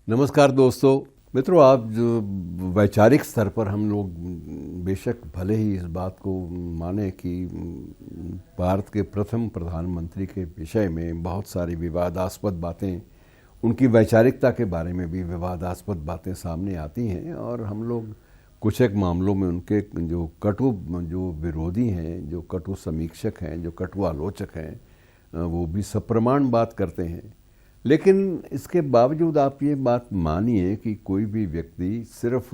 नमस्कार दोस्तों। मित्रों, आप जो वैचारिक स्तर पर हम लोग बेशक भले ही इस बात को माने कि भारत के प्रथम प्रधानमंत्री के विषय में बहुत सारी विवादास्पद बातें, उनकी वैचारिकता के बारे में भी विवादास्पद बातें सामने आती हैं और हम लोग कुछ एक मामलों में उनके जो विरोधी हैं, जो कटु समीक्षक हैं, जो कटु आलोचक हैं, वो भी सप्रमाण बात करते हैं। लेकिन इसके बावजूद आप ये बात मानिए कि कोई भी व्यक्ति सिर्फ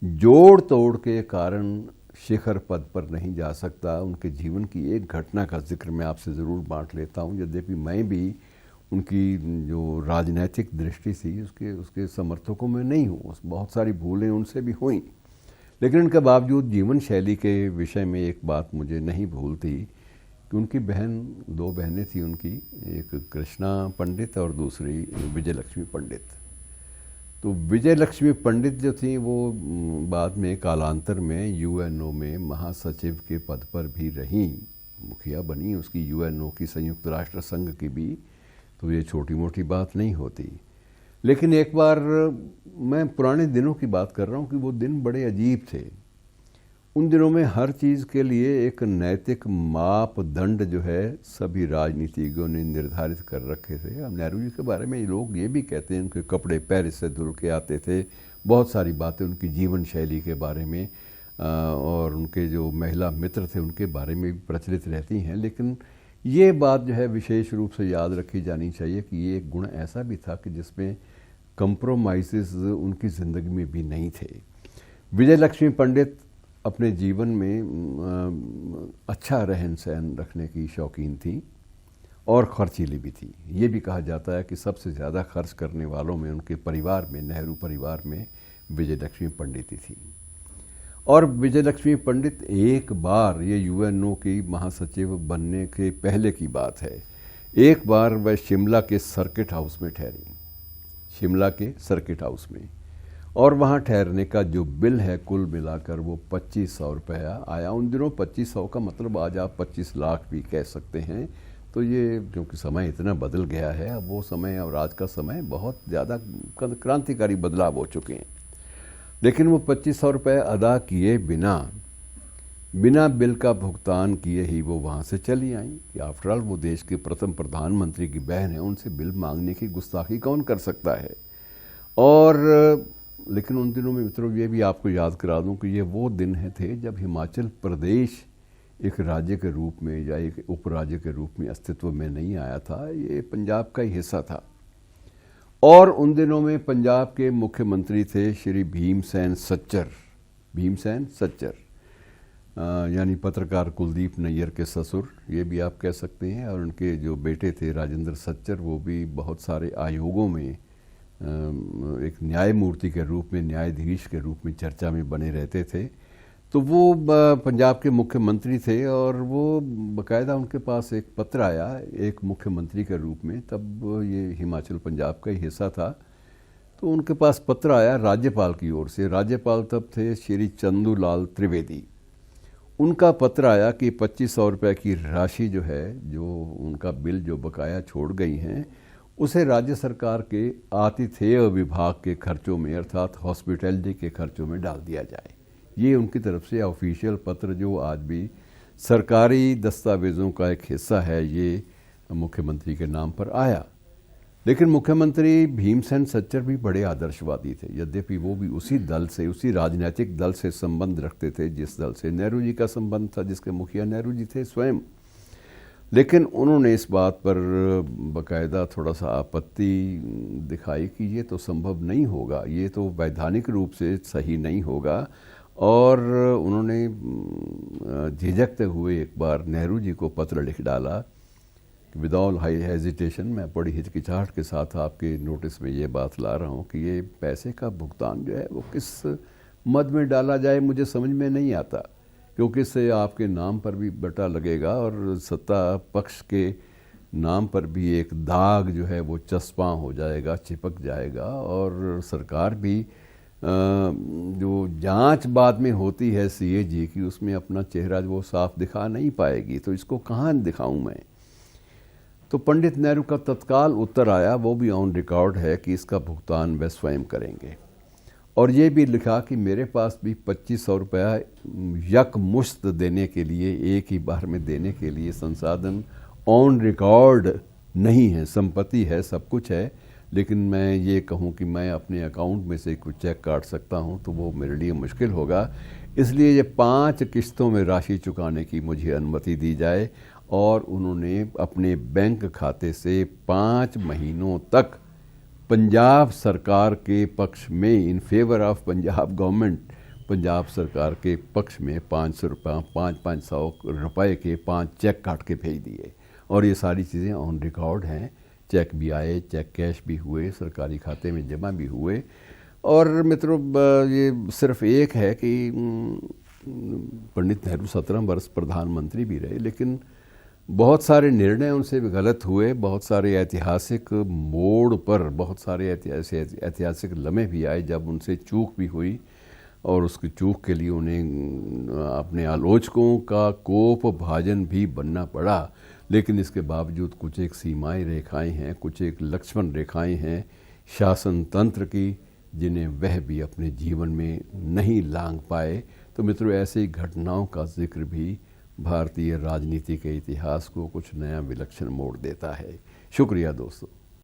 जोड़ तोड़ के कारण शिखर पद पर नहीं जा सकता। उनके जीवन की एक घटना का जिक्र मैं आपसे ज़रूर बांट लेता हूँ, यद्यपि मैं भी उनकी जो राजनैतिक दृष्टि थी उसके समर्थकों में नहीं हूँ। बहुत सारी भूलें उनसे भी हुई, लेकिन उनके बावजूद जीवन शैली के विषय में एक बात मुझे नहीं भूलती कि उनकी दो बहनें थी उनकी, एक कृष्णा पंडित और दूसरी विजय लक्ष्मी पंडित। तो विजय लक्ष्मी पंडित जो थी वो बाद में कालांतर में यूएनओ में महासचिव के पद पर भी रहीं, मुखिया बनी उसकी यूएनओ की, संयुक्त राष्ट्र संघ की भी। तो ये छोटी मोटी बात नहीं होती। लेकिन एक बार, मैं पुराने दिनों की बात कर रहा हूँ कि वो दिन बड़े अजीब थे। उन दिनों में हर चीज़ के लिए एक नैतिक मापदंड जो है सभी राजनीतिज्ञों ने निर्धारित कर रखे थे। अब नेहरू जी के बारे में लोग ये भी कहते हैं उनके कपड़े पेरिस से धुल के आते थे। बहुत सारी बातें उनकी जीवन शैली के बारे में और उनके जो महिला मित्र थे उनके बारे में भी प्रचलित रहती हैं। लेकिन ये बात जो है विशेष रूप से याद रखी जानी चाहिए कि ये एक गुण ऐसा भी था कि जिसमें कंप्रोमाइज़ उनकी ज़िंदगी में भी नहीं थे। विजय लक्ष्मी पंडित अपने जीवन में अच्छा रहन सहन रखने की शौकीन थी और खर्चीली भी थी। ये भी कहा जाता है कि सबसे ज़्यादा खर्च करने वालों में उनके परिवार में, नेहरू परिवार में, विजय लक्ष्मी पंडित ही थी। और विजय लक्ष्मी पंडित एक बार, ये यूएनओ की महासचिव बनने के पहले की बात है, एक बार वह शिमला के सर्किट हाउस में ठहरी, शिमला के सर्किट हाउस में। और वहाँ ठहरने का जो बिल है कुल मिलाकर वो 2500 रुपया आया। उन दिनों 2500 का मतलब आज आप 25 लाख भी कह सकते हैं। तो ये क्योंकि समय इतना बदल गया है, अब वो समय और आज का समय बहुत ज़्यादा क्रांतिकारी बदलाव हो चुके हैं। लेकिन वो 2500 रुपये अदा किए बिना बिल का भुगतान किए ही वो वहाँ से चली आई कि आफ्टर ऑल वो देश के प्रथम प्रधानमंत्री की बहन है, उनसे बिल मांगने की गुस्ताखी कौन कर सकता है। और लेकिन उन दिनों में मित्रों ये भी आपको याद करा दूं कि ये वो दिन थे जब हिमाचल प्रदेश एक राज्य के रूप में या एक उपराज्य के रूप में अस्तित्व में नहीं आया था, ये पंजाब का ही हिस्सा था। और उन दिनों में पंजाब के मुख्यमंत्री थे श्री भीमसेन सच्चर, यानी पत्रकार कुलदीप नैयर के ससुर, ये भी आप कह सकते हैं। और उनके जो बेटे थे राजेंद्र सच्चर, वो भी बहुत सारे आयोगों में एक न्यायमूर्ति के रूप में, न्यायाधीश के रूप में चर्चा में बने रहते थे। तो वो पंजाब के मुख्यमंत्री थे और वो बाकायदा उनके पास एक पत्र आया एक मुख्यमंत्री के रूप में, तब ये हिमाचल पंजाब का ही हिस्सा था। तो उनके पास पत्र आया राज्यपाल की ओर से। राज्यपाल तब थे श्री चंदूलाल त्रिवेदी। उनका पत्र आया कि 2500 रुपये की राशि जो है, जो उनका बिल जो बकाया छोड़ गई हैं, उसे राज्य सरकार के आतिथेय विभाग के खर्चों में, अर्थात हॉस्पिटैलिटी के खर्चों में डाल दिया जाए। ये उनकी तरफ से ऑफिशियल पत्र, जो आज भी सरकारी दस्तावेज़ों का एक हिस्सा है, ये मुख्यमंत्री के नाम पर आया। लेकिन मुख्यमंत्री भीमसेन सच्चर भी बड़े आदर्शवादी थे, यद्यपि वो भी उसी दल से, उसी राजनीतिक दल से संबंध रखते थे जिस दल से नेहरू जी का संबंध था, जिसके मुखिया नेहरू जी थे स्वयं। लेकिन उन्होंने इस बात पर बाकायदा थोड़ा सा आपत्ति दिखाई कि ये तो संभव नहीं होगा, ये तो वैधानिक रूप से सही नहीं होगा। और उन्होंने झिझकते हुए एक बार नेहरू जी को पत्र लिख डाला, विदाउट हाई हेजिटेशन, मैं बड़ी हिचकिचाहट के साथ आपके नोटिस में ये बात ला रहा हूँ कि ये पैसे का भुगतान जो है वो किस मद में डाला जाए, मुझे समझ में नहीं आता, क्योंकि इससे आपके नाम पर भी बटा लगेगा और सत्ता पक्ष के नाम पर भी एक दाग जो है वो चस्पा हो जाएगा, चिपक जाएगा। और सरकार भी जो जांच बाद में होती है सीएजी की, उसमें अपना चेहरा वो साफ दिखा नहीं पाएगी। तो इसको कहाँ दिखाऊं मैं। तो पंडित नेहरू का तत्काल उत्तर आया, वो भी ऑन रिकॉर्ड है, कि इसका भुगतान वे स्वयं करेंगे। और ये भी लिखा कि मेरे पास भी 2500 रुपया यकमुश्त देने के लिए, एक ही बार में देने के लिए संसाधन ऑन रिकॉर्ड नहीं है। संपत्ति है, सब कुछ है, लेकिन मैं ये कहूँ कि मैं अपने अकाउंट में से कुछ चेक काट सकता हूँ तो वो मेरे लिए मुश्किल होगा। इसलिए ये 5 किस्तों में राशि चुकाने की मुझे अनुमति दी जाए। और उन्होंने अपने बैंक खाते से 5 महीनों तक पंजाब सरकार के पक्ष में, in favour of Punjab government, Punjab सरकार के पक्ष में 500 रुपये, 500 रुपये के 5 चेक काट के भेज दिए। और ये सारी चीज़ें ऑन रिकॉर्ड हैं। चेक भी आए, चेक कैश भी हुए, सरकारी खाते में जमा भी हुए। और मित्रों, ये सिर्फ एक है कि पंडित नेहरू 17 वर्ष प्रधानमंत्री भी रहे, लेकिन बहुत सारे निर्णय उनसे भी गलत हुए। बहुत सारे ऐतिहासिक मोड़ पर, बहुत सारे ऐतिहासिक लम्हे भी आए जब उनसे चूक भी हुई, और उसकी चूक के लिए उन्हें अपने आलोचकों का कोप भाजन भी बनना पड़ा। लेकिन इसके बावजूद कुछ एक सीमाएं रेखाएं हैं, कुछ एक लक्ष्मण रेखाएं हैं शासन तंत्र की, जिन्हें वह भी अपने जीवन में नहीं लांघ पाए। तो मित्रों, ऐसी घटनाओं का जिक्र भी भारतीय राजनीति के इतिहास को कुछ नया विलक्षण मोड़ देता है। शुक्रिया दोस्तों।